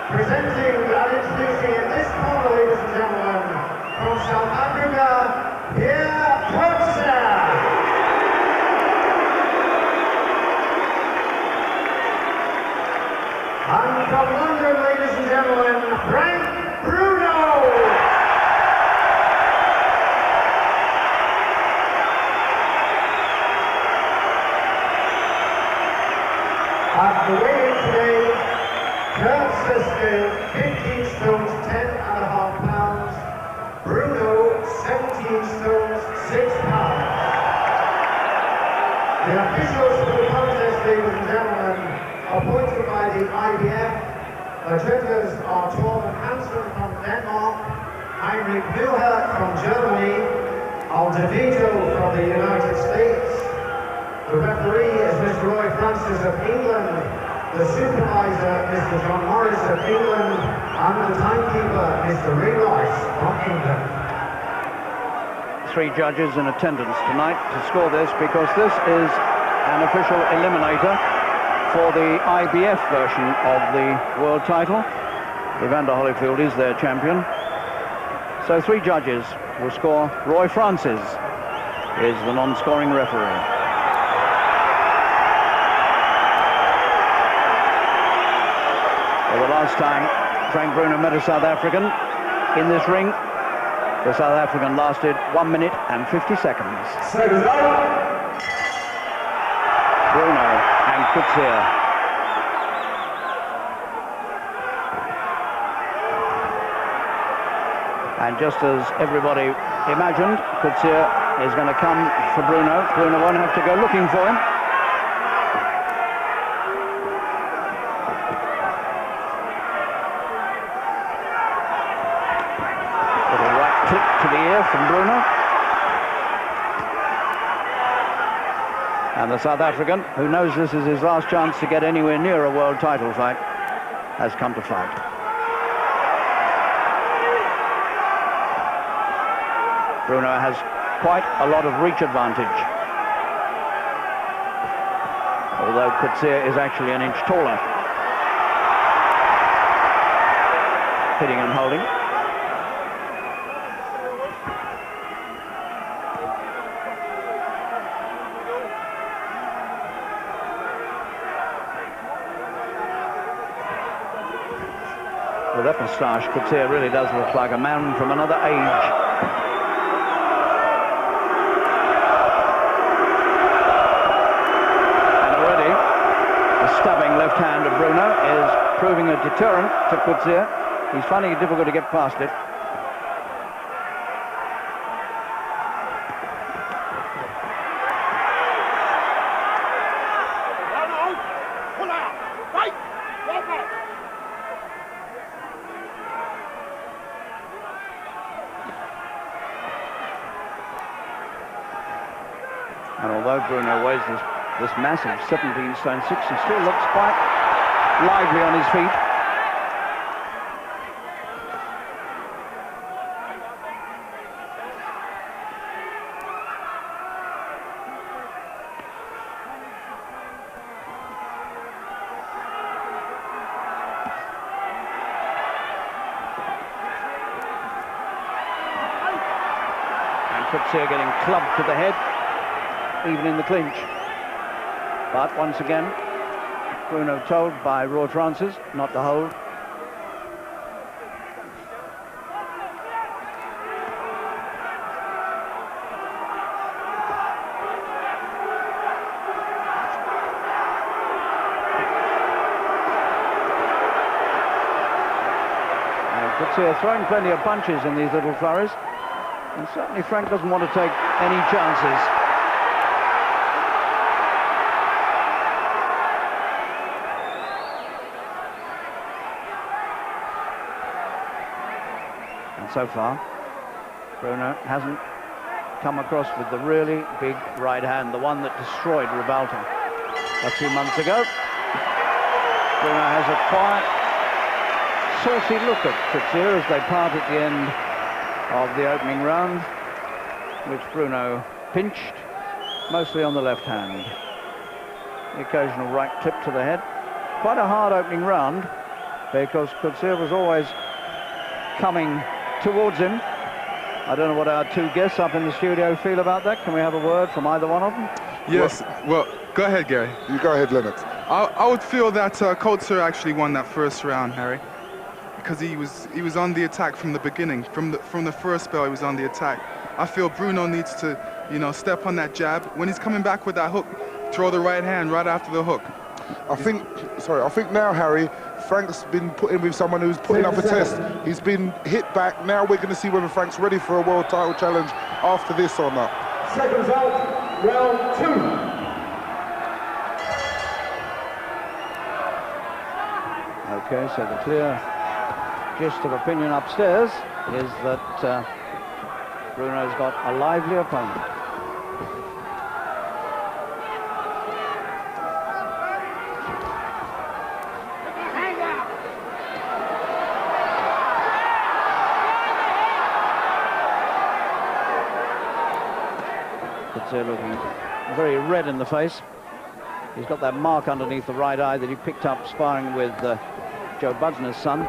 Presenting and introducing in this corner, ladies and gentlemen, from South Africa, COETZER. And from London, ladies and gentlemen, BRUNO. At the weigh-in today, COETZER scale 15 stones 10.5 pounds, BRUNO 17 stones 6 pounds. The officials for the contest, ladies and gentlemen, appointed by the IBF, the judges are Torben Hansen from Denmark, Heinrich Müller from Germany, Aldevito from the United States. The referee is Mr. Roy Francis of England, the supervisor Mr. John Morris of England, and the timekeeper Mr. Ray Rice from England. 3 judges in attendance tonight to score this, because this is an official eliminator for the IBF version of the world title. Evander Holyfield is their champion. So 3 judges will score. Roy Francis is the non-scoring referee. Well, the last time Frank Bruno met a South African in this ring, the South African lasted 1 minute and 50 seconds. Bruno and COETZER. And just as everybody imagined, COETZER is going to come for Bruno. Bruno won't have to go looking for him. Little right clip to the ear from Bruno. And the South African, who knows this is his last chance to get anywhere near a world title fight, has come to fight. Bruno has quite a lot of reach advantage, although COETZER is actually an inch taller. Hitting and holding. With that moustache, COETZER really does look like a man from another age. Stabbing left hand of Bruno is proving a deterrent to COETZER. He's finding it difficult to get past it. And although Bruno weighs this massive 17 stone 6, he still looks quite lively on his feet. And COETZER getting clubbed to the head, even in the clinch. But once again, Bruno told by Roy Francis not to hold. And COETZER throwing plenty of punches in these little flurries. And certainly Frank doesn't want to take any chances. So far, Bruno hasn't come across with the really big right hand, the one that destroyed Ribalta a few months ago. Bruno has a quiet, saucy look at COETZER as they part at the end of the opening round, which Bruno pinched, mostly on the left hand. The occasional right clip to the head. Quite a hard opening round, because COETZER was always coming towards him. I don't know what our two guests up in the studio feel about that. Can we have a word from either one of them? Yes, well, go ahead, Gary. You go ahead, Leonard. I would feel that COETZER actually won that first round, Harry, because he was on the attack from the beginning. From the first spell, he was on the attack. I feel Bruno needs to, you know, step on that jab. When he's coming back with that hook, throw the right hand right after the hook. I think now, Harry, Frank's been put in with someone who's putting up a test. He's been hit back. Now we're going to see whether Frank's ready for a world title challenge after this or not. Seconds out, round 2. Okay, so the clear gist of opinion upstairs is that Bruno's got a lively opponent. COETZER looking very red in the face. He's got that mark underneath the right eye that he picked up sparring with Joe Budsner's son.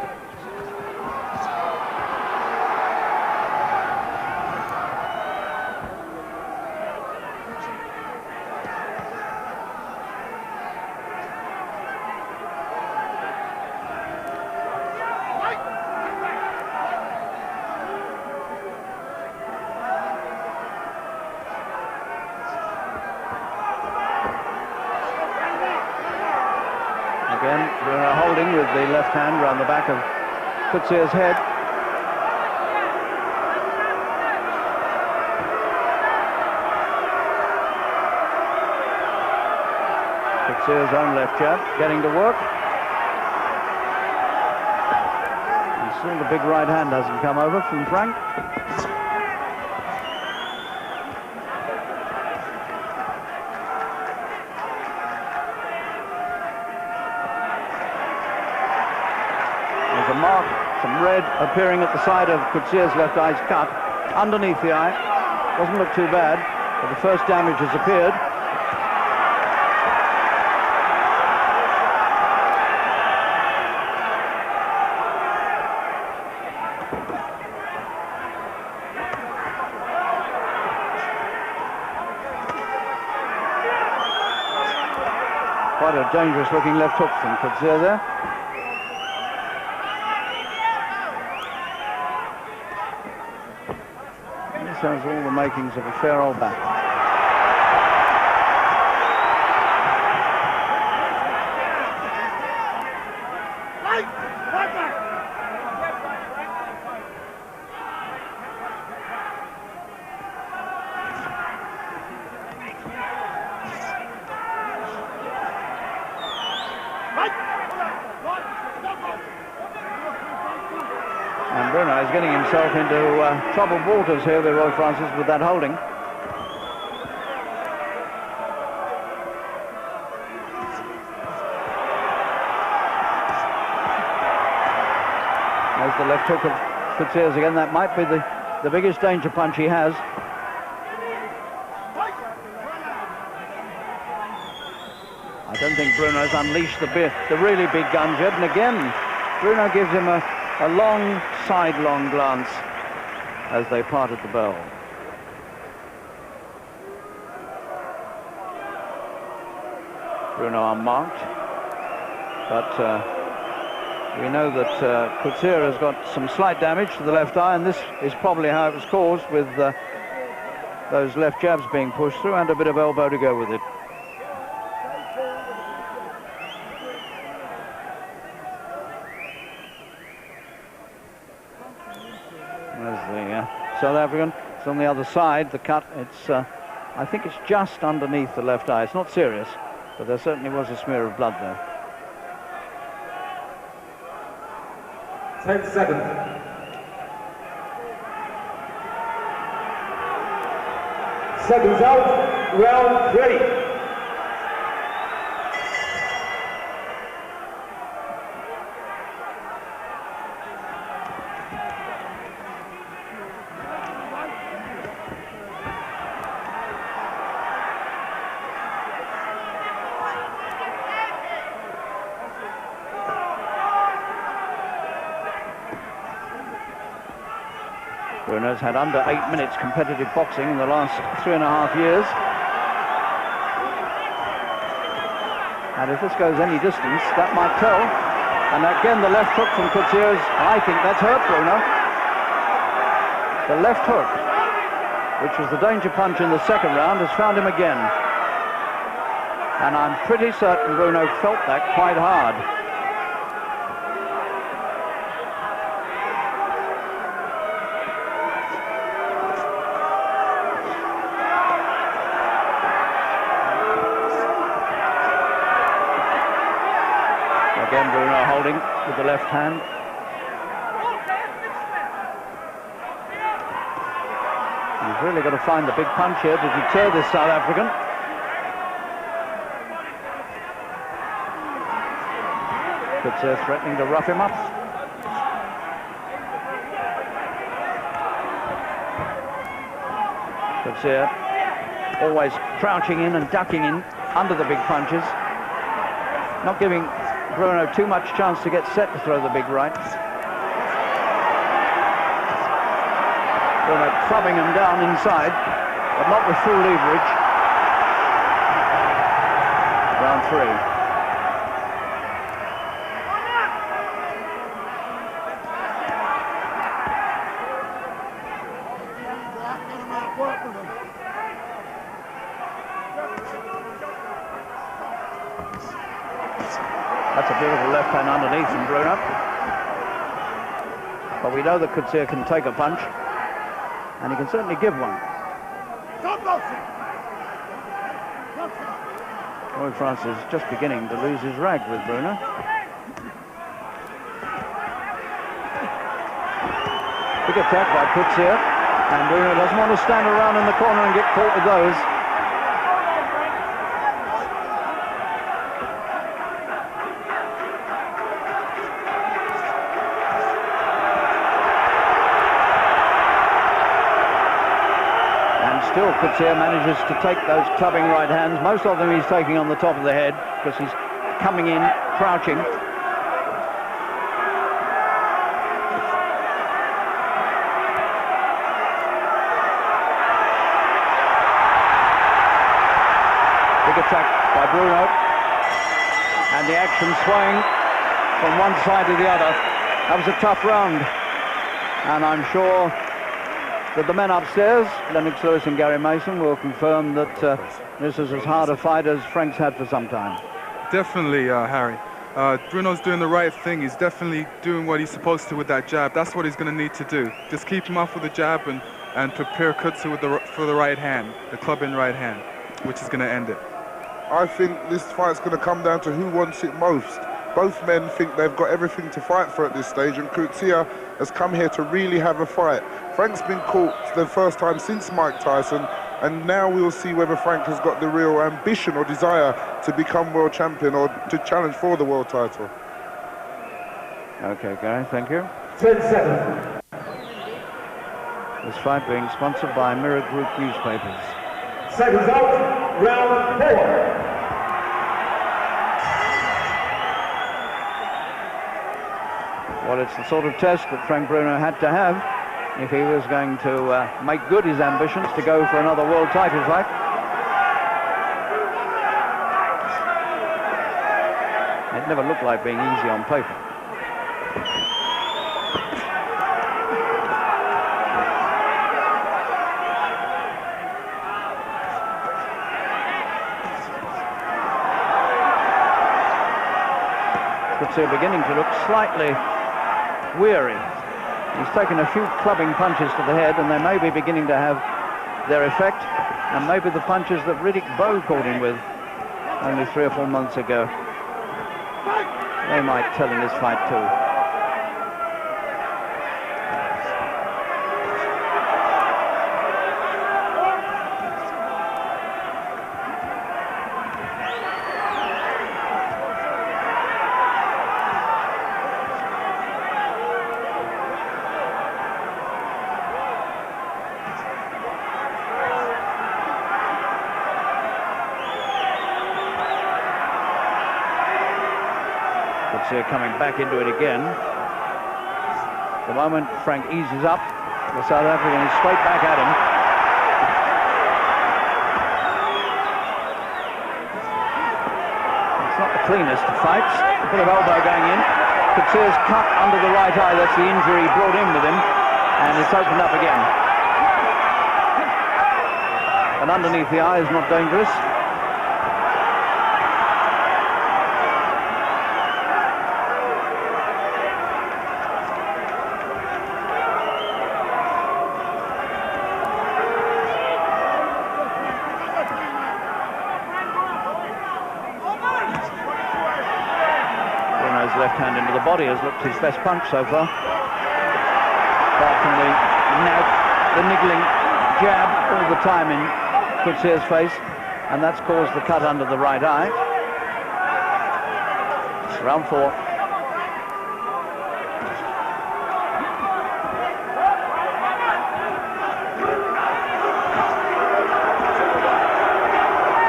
Again, Bruno holding with the left hand round the back of COETZER's head. COETZER's own left jab getting to work. And still the big right hand hasn't come over from Frank. Mark, some red appearing at the side of COETZER's left eye's cut, underneath the eye. Doesn't look too bad, but the first damage has appeared. Quite a dangerous looking left hook from COETZER there. Has all the makings of a fair old battle. And Bruno is getting himself into troubled waters here with Roy Francis with that holding. There's the left hook of COETZER's again. That might be the biggest danger punch he has. I don't think Bruno's unleashed the really big guns yet. And again, Bruno gives him a long sidelong glance as they parted the bell. Bruno unmarked, but we know that COETZER has got some slight damage to the left eye, and this is probably how it was caused, with those left jabs being pushed through and a bit of elbow to go with it. South African. It's on the other side, the cut. It's, I think it's just underneath the left eye. It's not serious, but there certainly was a smear of blood there. 10 seconds. Seconds out, round 3. Bruno's had under 8 minutes competitive boxing in the last 3.5 years. And if this goes any distance, that might tell. And again, the left hook from COETZER, I think that's hurt Bruno. The left hook, which was the danger punch in the second round, has found him again. And I'm pretty certain Bruno felt that quite hard. Again, Bruno holding with the left hand. He's really got to find the big punch here to deter this South African. COETZER threatening to rough him up. COETZER always crouching in and ducking in under the big punches, not giving Bruno too much chance to get set to throw the big right. Bruno clubbing him down inside, but not with full leverage. Round 3. That's a beautiful left hand underneath from Bruno. But we know that COETZER can take a punch, and he can certainly give one. Roy France is just beginning to lose his rag with Bruno. Big attack by COETZER, and Bruno doesn't want to stand around in the corner and get caught with those. Still, COETZER manages to take those clubbing right hands. Most of them he's taking on the top of the head because he's coming in, crouching. Big attack by Bruno. And the action swaying from one side to the other. That was a tough round. And I'm sure that the men upstairs, Lennox Lewis and Gary Mason, will confirm that this is as hard a fight as Frank's had for some time. Definitely, Harry. Bruno's doing the right thing. He's definitely doing what he's supposed to with that jab. That's what he's going to need to do. Just keep him off with the jab and prepare COETZER for the right hand, the club-in right hand, which is going to end it. I think this fight's going to come down to who wants it most. Both men think they've got everything to fight for at this stage, and COETZER has come here to really have a fight. Frank's been caught the first time since Mike Tyson, and now we'll see whether Frank has got the real ambition or desire to become world champion or to challenge for the world title. Okay, Gary, thank you. 10 seconds. This fight being sponsored by Mirror Group newspapers. Seconds out, round 4. Well, it's the sort of test that Frank Bruno had to have if he was going to make good his ambitions to go for another world title fight. It never looked like being easy on paper. COETZER beginning to look slightly weary. He's taken a few clubbing punches to the head, and they may be beginning to have their effect, and maybe the punches that Riddick Bowe caught him with only 3 or 4 months ago, they might tell in this fight too. COETZER coming back into it again. The moment Frank eases up, The South African is straight back at him. It's not the cleanest of fights. A bit of elbow going in. Coetzer's cut under the right eye. That's the injury he brought in with him. And it's opened up again. And underneath the eye is not dangerous. Left hand into the body has looked his best punch so far. Apart from the niggling jab all the time in Coetzer's face, and that's caused the cut under the right eye. Round 4.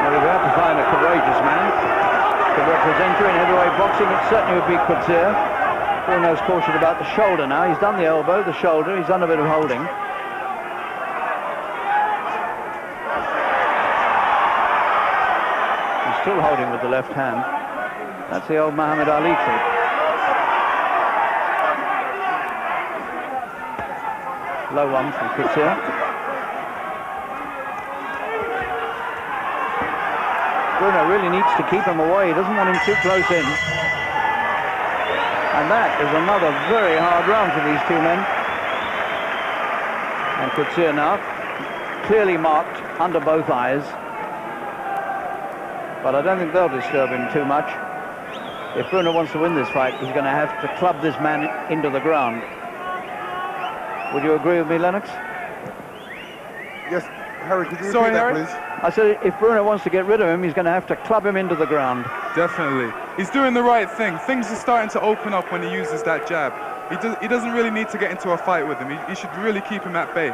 Now we've had to find a courageous man to represent you in heavyweight boxing. It certainly would be Coetzer. Bruno's cautioned about the shoulder now. He's done the elbow, the shoulder, he's done a bit of holding. He's still holding with the left hand. That's the old Muhammad Ali trick. Low one from Coetzer. Bruno really needs to keep him away. He doesn't want him too close in. And that is another very hard round for these two men. And Coetzer now, clearly marked under both eyes. But I don't think they'll disturb him too much. If Bruno wants to win this fight, he's going to have to club this man into the ground. Would you agree with me, Lennox? Yes, Harry, could you repeat that, please? I said if Bruno wants to get rid of him, he's going to have to club him into the ground. Definitely. He's doing the right thing. Things are starting to open up when he uses that jab. He doesn't really need to get into a fight with him. He should really keep him at bay.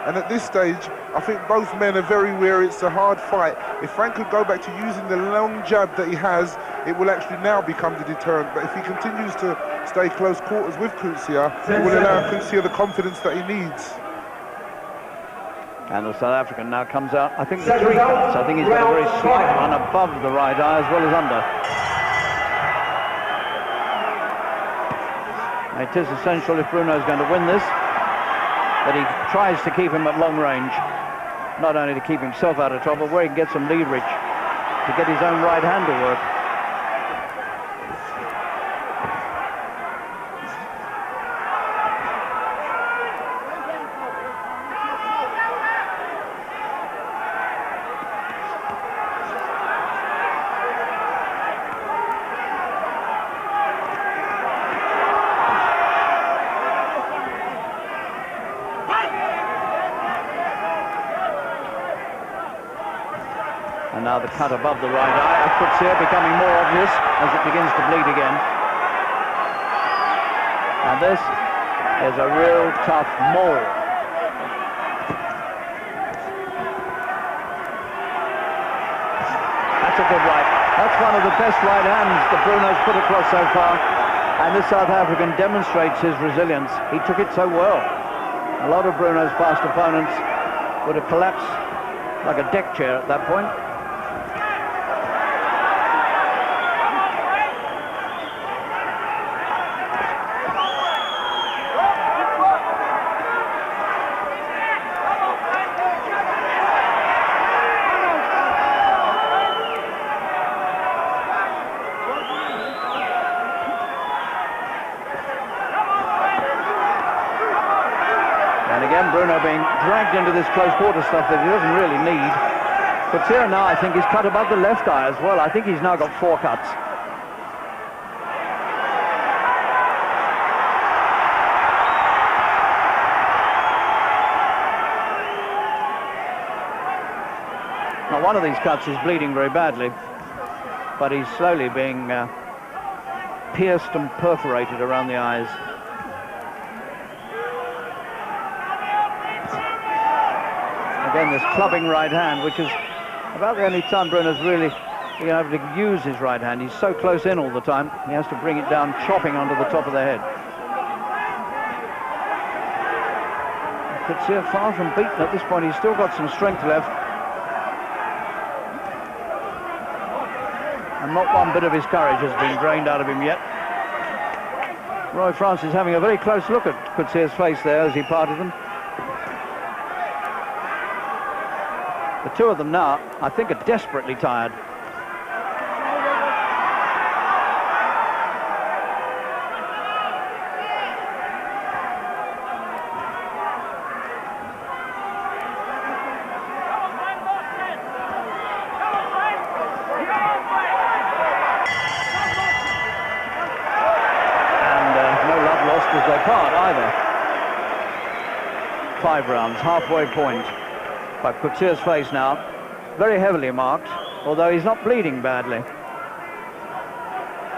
And at this stage, I think both men are very wary. It's a hard fight. If Frank could go back to using the long jab that he has, it will actually now become the deterrent. But if he continues to stay close quarters with Coetzer, it will allow Coetzer the confidence that he needs. And the South African now comes out, I think, with 3 cuts. I think he's got a very slight one above the right eye as well as under. It is essential if Bruno's going to win this that he tries to keep him at long range, not only to keep himself out of trouble, where he can get some leverage to get his own right hand to work. Now the cut above the right eye, Coetzer becoming more obvious as it begins to bleed again. And this is a real tough maul. That's a good right. That's one of the best right hands that Bruno's put across so far. And this South African demonstrates his resilience. He took it so well. A lot of Bruno's past opponents would have collapsed like a deck chair at that point. Bruno being dragged into this close quarter stuff that he doesn't really need. Coetzer now, I think, he's cut above the left eye as well. I think he's now got 4 cuts. Now, one of these cuts is bleeding very badly, but he's slowly being pierced and perforated around the eyes. Again, this clubbing right hand, which is about the only time Bruno's really been able to use his right hand. He's so close in all the time, he has to bring it down, chopping onto the top of the head. Coetzzer far from beaten at this point. He's still got some strength left. And not one bit of his courage has been drained out of him yet. Roy France is having a very close look at Coetzer's face there as he parted them. The two of them now, I think, are desperately tired. As they part either. 5 rounds, halfway point. But Coetzer's face now, very heavily marked, although he's not bleeding badly.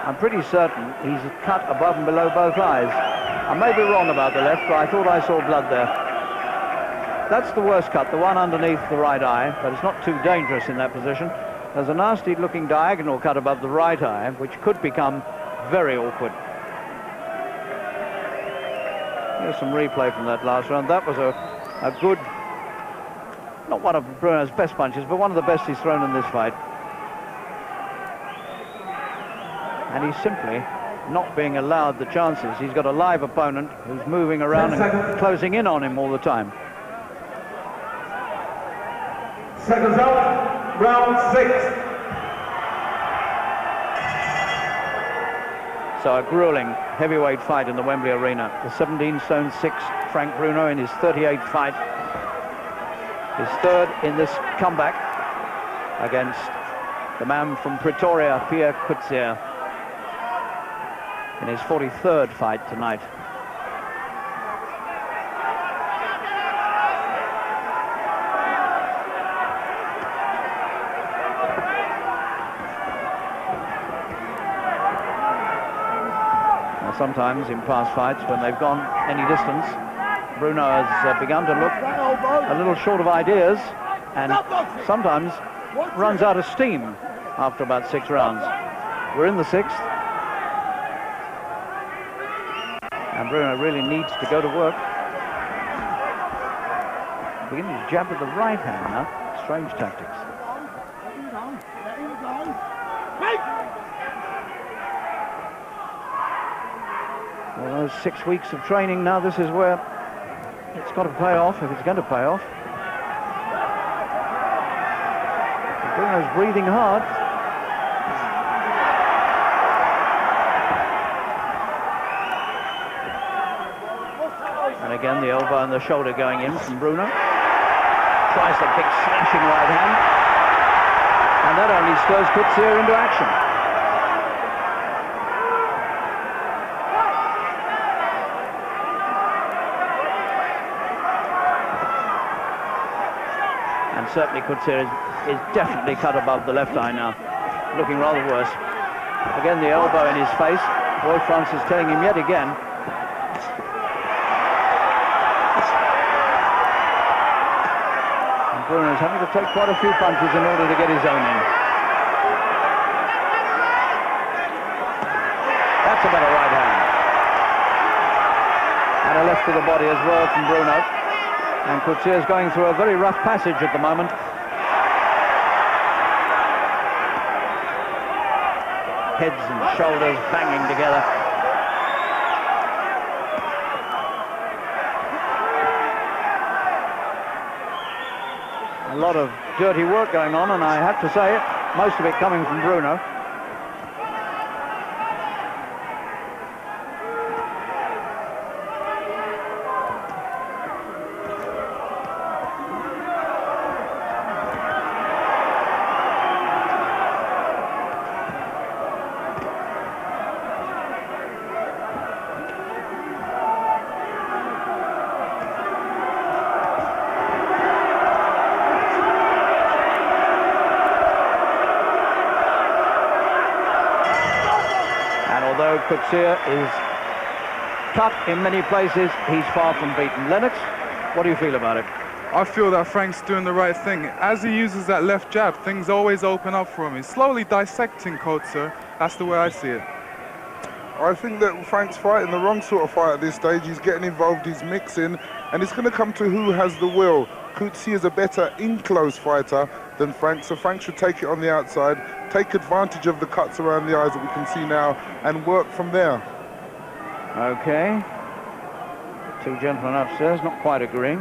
I'm pretty certain he's cut above and below both eyes. I may be wrong about the left, but I thought I saw blood there. That's the worst cut, the one underneath the right eye, but it's not too dangerous in that position. There's a nasty looking diagonal cut above the right eye, which could become very awkward. Here's some replay from that last round. That was a good, not one of Bruno's best punches, but one of the best he's thrown in this fight. And he's simply not being allowed the chances. He's got a live opponent who's moving around and closing in on him all the time. Seconds out, round 6. So a grueling heavyweight fight in the Wembley Arena. The 17 stone 6 Frank Bruno in his 38th fight. His third in this comeback against the man from Pretoria, Pierre Coetzzer, in his 43rd fight tonight. Sometimes in past fights, when they've gone any distance, Bruno has begun to look a little short of ideas and sometimes runs out of steam after about 6 rounds. We're in the 6th. And Bruno really needs to go to work. Beginning to jab with the right hand now. Strange tactics. Well, those 6 weeks of training now, this is where it's got to pay off, if it's going to pay off. Bruno's breathing hard. And again, the elbow and the shoulder going in from Bruno. Tries the big slashing right hand. And that only stirs Coetzzer into action. Certainly Coetzzer is definitely cut above the left eye now, looking rather worse. Again, the elbow in his face. Roy France is telling him yet again. And Bruno's having to take quite a few punches in order to get his own in. That's a better right hand. And a left to the body as well from Bruno. And Coetzer's going through a very rough passage at the moment. Heads and shoulders banging together. A lot of dirty work going on, and I have to say it, most of it coming from Bruno. Coetzzer is cut in many places. He's far from beaten. Lennox, what do you feel about it? I feel that Frank's doing the right thing. As he uses that left jab, things always open up for him. He's slowly dissecting Coetzzer. That's the way I see it. I think that Frank's fighting the wrong sort of fight at this stage. He's getting involved, he's mixing, and it's going to come to who has the will. Coetzee is a better in-close fighter than Frank, so Frank should take it on the outside, take advantage of the cuts around the eyes that we can see now, and work from there. Okay. Two gentlemen upstairs, not quite agreeing,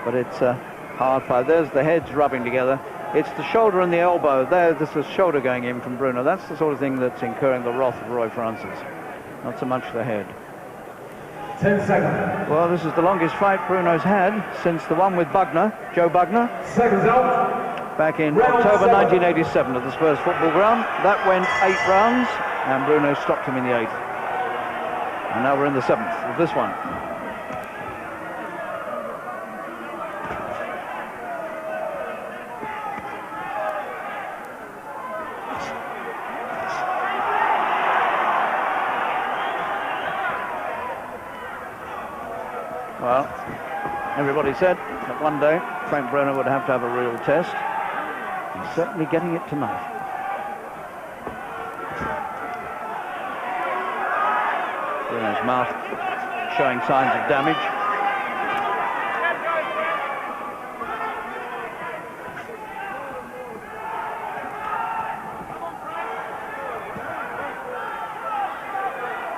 but it's a hard fight. There's the heads rubbing together. It's the shoulder and the elbow. There's the shoulder going in from Bruno. That's the sort of thing that's incurring the wrath of Roy Francis. Not so much the head. 10 seconds. Well, this is the longest fight Bruno's had since the one with Bugner, Joe Bugner. Seconds out. Back in Round October 7. 1987 at the Spurs football ground. That went 8 rounds, and Bruno stopped him in the 8th. And now we're in the 7th of this one. Well, everybody said that one day Frank Bruno would have to have a real test. He's certainly getting it tonight. Bruno's mouth showing signs of damage.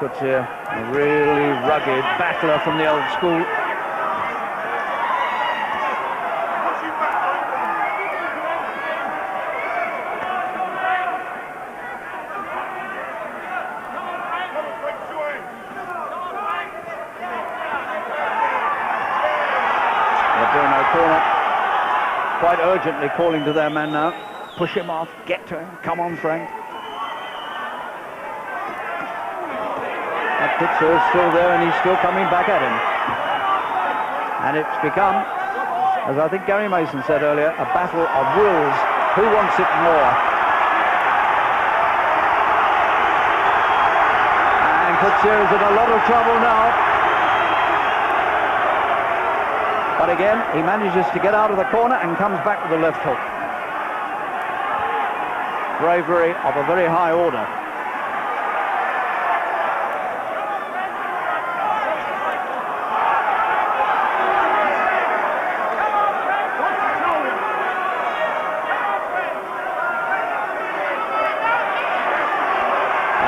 Coetzee, a really rugged battler from the old school. Quite urgently calling to their man now. Push him off, get to him, come on Frank. That Coetzee is still there and he's still coming back at him. And it's become, as I think Gary Mason said earlier, a battle of wills. Who wants it more? And Coetzee is in a lot of trouble now. But again, he manages to get out of the corner and comes back with a left hook. Bravery of a very high order.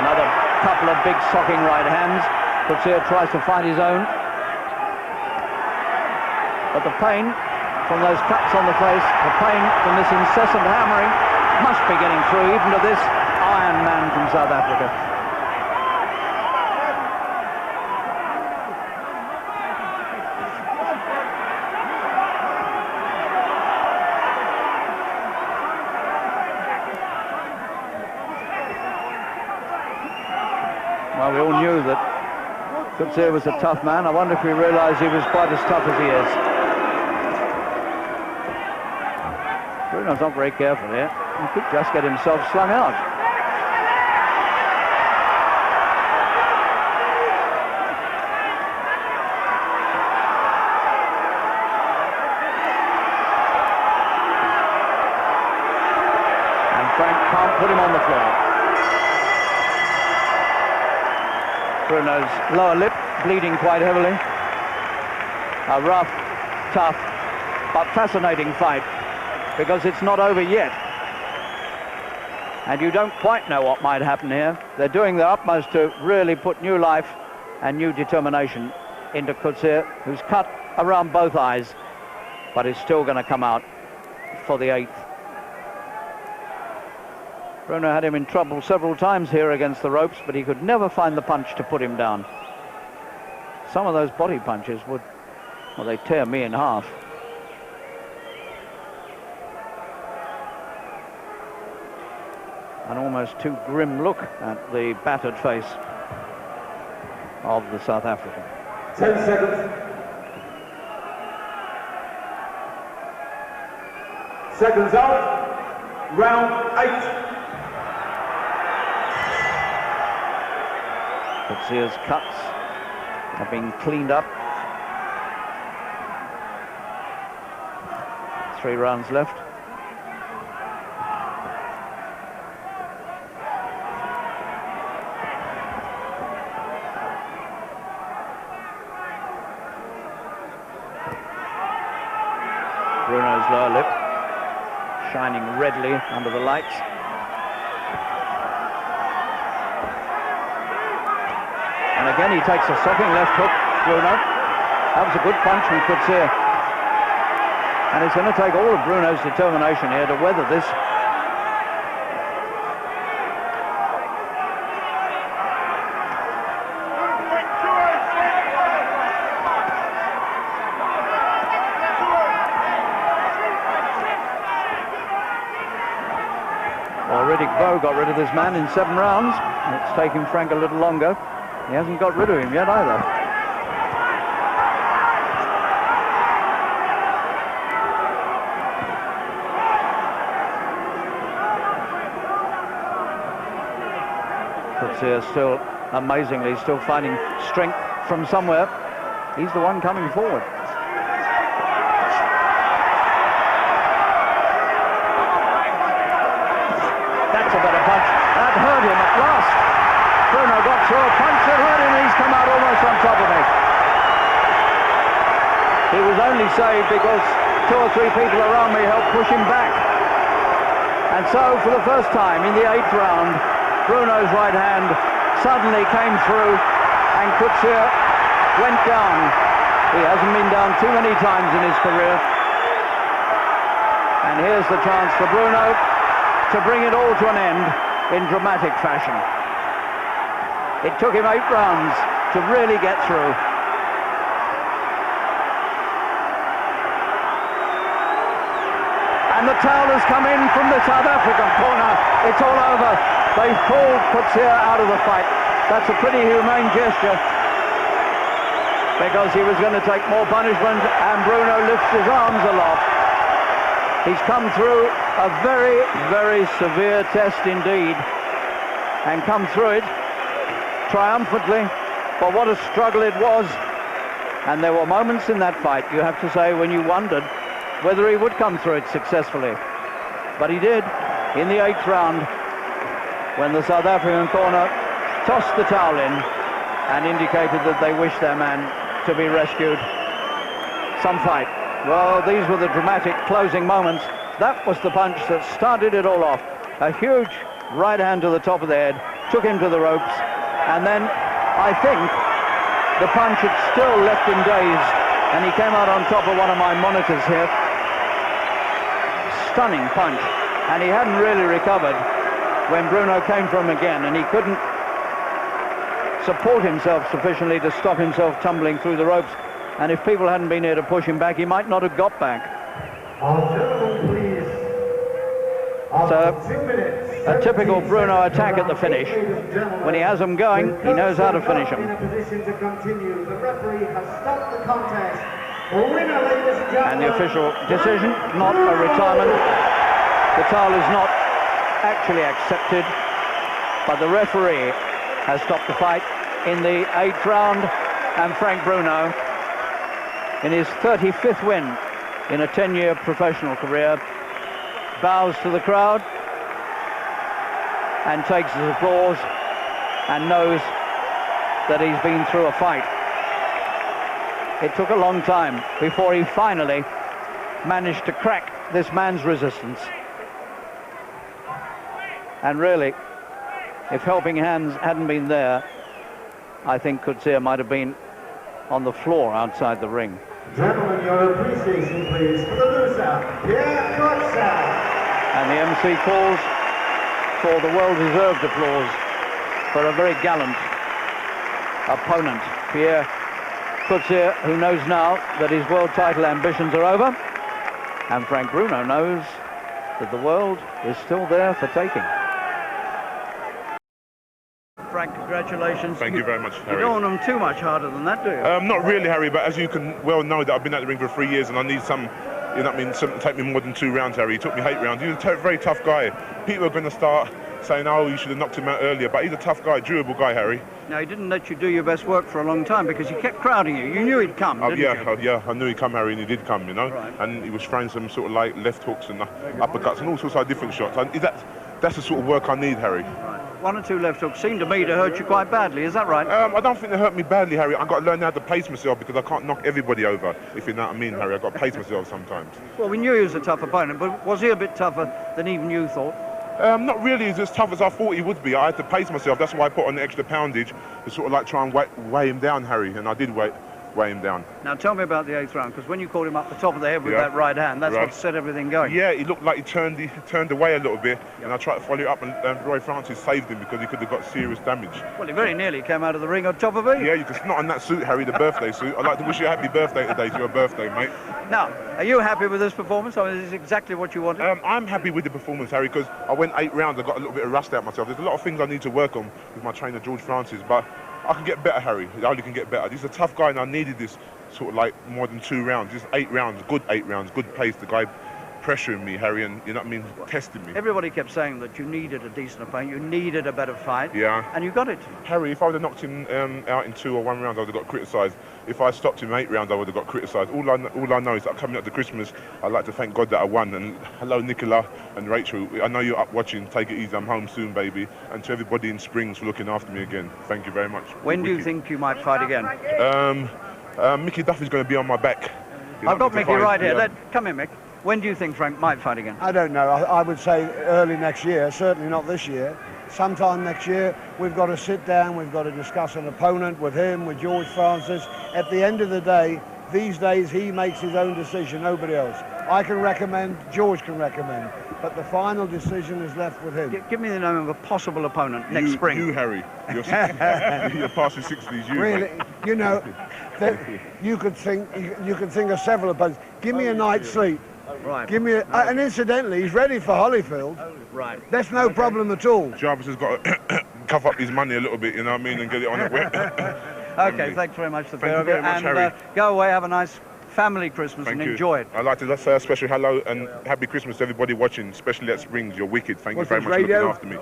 Another couple of big socking right hands. Coetzee tries to find his own. But the pain from those cuts on the face, the pain from this incessant hammering must be getting through even to this Iron Man from South Africa. Well, we all knew that Coetzee was a tough man. I wonder if we realised he was quite as tough as he is. Bruno's not very careful here. He could just get himself slung out. And Frank can't put him on the floor. Bruno's lower lip bleeding quite heavily. A rough, tough, but fascinating fight. Because it's not over yet. And you don't quite know what might happen here. They're doing their utmost to really put new life and new determination into Coetzee, who's cut around both eyes, but is still going to come out for the 8th. Bruno had him in trouble several times here against the ropes, but he could never find the punch to put him down. Some of those body punches would, well, they tear me in half. An almost too grim look at the battered face of the South African. 10 seconds. Seconds out. Round 8. Coetzee's cuts have been cleaned up. 3 rounds left. Bruno's lower lip shining redly under the lights. And again he takes a sopping left hook, Bruno. That was a good punch from COETZER. And it's going to take all of Bruno's determination here to weather this. Bo got rid of this man in 7 rounds. It's taken Frank a little longer. He hasn't got rid of him yet either. COETZER still, amazingly, still finding strength from somewhere. He's the one coming forward. That's a better punch. That hurt him at last. Bruno got through a punch that hurt him, and he's come out almost on top of me. He was only saved because 2 or 3 people around me helped push him back. And so, for the first time in the 8th round, Bruno's right hand suddenly came through, and COETZER went down. He hasn't been down too many times in his career. And here's the chance for Bruno to bring it all to an end in dramatic fashion. It took him 8 rounds to really get through. And the towel has come in from the South African corner. It's all over. They've pulled COETZER out of the fight. That's a pretty humane gesture, because he was going to take more punishment, and Bruno lifts his arms aloft. He's come through a very, very severe test indeed, and come through it triumphantly. But what a struggle it was. And there were moments in that fight, you have to say, when you wondered whether he would come through it successfully. But he did in the 8th round, when the South African corner tossed the towel in and indicated that they wished their man to be rescued. Some fight. Well, these were the dramatic closing moments. That was the punch that started it all off. A huge right hand to the top of the head, took him to the ropes, and then I think the punch had still left him dazed, and he came out on top of one of my monitors here. Stunning punch, and he hadn't really recovered when Bruno came for him again, and he couldn't support himself sufficiently to stop himself tumbling through the ropes. And if people hadn't been here to push him back, he might not have got back. So, a typical Bruno attack at the finish. When he has them going, he knows how to finish them. And the official decision, not a retirement. The towel is not actually accepted, but the referee has stopped the fight in the 8th round, and Frank Bruno, in his 35th win in a 10-year professional career, bows to the crowd and takes his applause and knows that he's been through a fight. It took a long time before he finally managed to crack this man's resistance. And really, if helping hands hadn't been there, I think COETZER might have been on the floor outside the ring. Gentlemen, your appreciation, please, for the loser, Pierre COETZER. And the MC calls for the well-deserved applause for a very gallant opponent, Pierre COETZER, who knows now that his world title ambitions are over, and Frank Bruno knows that the world is still there for taking. Frank, congratulations. Thank you very much, Harry. You don't want them too much harder than that, do you? Not really, Harry, but as you can well know, that I've been at the ring for 3 years, and I need some, you know what I mean, something to take me more than 2 rounds, Harry. He took me 8 rounds. He's a very tough guy. People are going to start saying, oh, you should have knocked him out earlier, but he's a tough guy, durable guy, Harry. Now, he didn't let you do your best work for a long time because he kept crowding you. You knew he'd come, didn't you? Yeah, I knew he'd come, Harry, and he did come, you know. Right. And he was throwing some sort of like left hooks and uppercuts and all sorts of different shots. And that's the sort of work I need, Harry. Right. one or two left hooks seem to me to hurt you quite badly. Is that right? I don't think they hurt me badly, Harry. I've got to learn how to pace myself because I can't knock everybody over, if you know what I mean, Harry. I've got to pace myself sometimes. Well, we knew he was a tough opponent, but was he a bit tougher than even you thought? Not really as tough as I thought he would be. I had to pace myself. That's why I put on the extra poundage to sort of like try and weigh him down, Harry, and I did weigh him down. Now tell me about the 8th round, because when you caught him up the top of the head with that right hand, that's what set everything going. Yeah, he looked like he turned away a little bit, and I tried to follow it up, and Roy Francis saved him because he could have got serious damage. Well, he very nearly came out of the ring on top of it. Yeah, you can snot on that suit, Harry, the birthday suit. I'd like to wish you a happy birthday today. It's your birthday, mate. Now, are you happy with this performance? I mean, is this exactly what you wanted? I'm happy with the performance, Harry, because I went 8 rounds. I got a little bit of rust out myself. There's a lot of things I need to work on with my trainer, George Francis, but I can get better, Harry. I only can get better. He's a tough guy, and I needed this sort of like more than 2 rounds. Just 8 rounds, good 8 rounds, good pace. The guy pressuring me, Harry, and you know what I mean, testing me. Everybody kept saying that you needed a decent opponent, you needed a better fight. Yeah. And you got it. Harry, if I would have knocked him out in 2 or 1 round, I would have got criticised. If I stopped him 8 rounds, I would have got criticised. All I know is that coming up to Christmas, I'd like to thank God that I won. And hello, Nicola and Rachel. I know you're up watching. Take it easy. I'm home soon, baby. And to everybody in Springs for looking after me again. Thank you very much. When do you think you might fight again? Mickey Duffy's going to be on my back. I've got Mickey right here. Come here, Mick. When do you think Frank might fight again? I don't know. I would say early next year, certainly not this year. Sometime next year, we've got to sit down, we've got to discuss an opponent with him, with George Francis. At the end of the day, these days, he makes his own decision, nobody else. I can recommend, George can recommend, but the final decision is left with him. Give me the name of a possible opponent next spring. You, Harry. You're past your 60s, you. Really, mate. you know, you could think of several opponents. Give me a night's sleep. Right. Give me and incidentally, he's ready for Holyfield. Right. That's no problem at all. Jarvis has got to cough up his money a little bit, you know what I mean, and get it on it wet. Okay, thanks very much. Thank you very much, Harry. Go away, have a nice family Christmas and enjoy it. I'd like to say a special hello and happy Christmas to everybody watching, especially at Springs. You're wicked. Thank you very much for looking after me.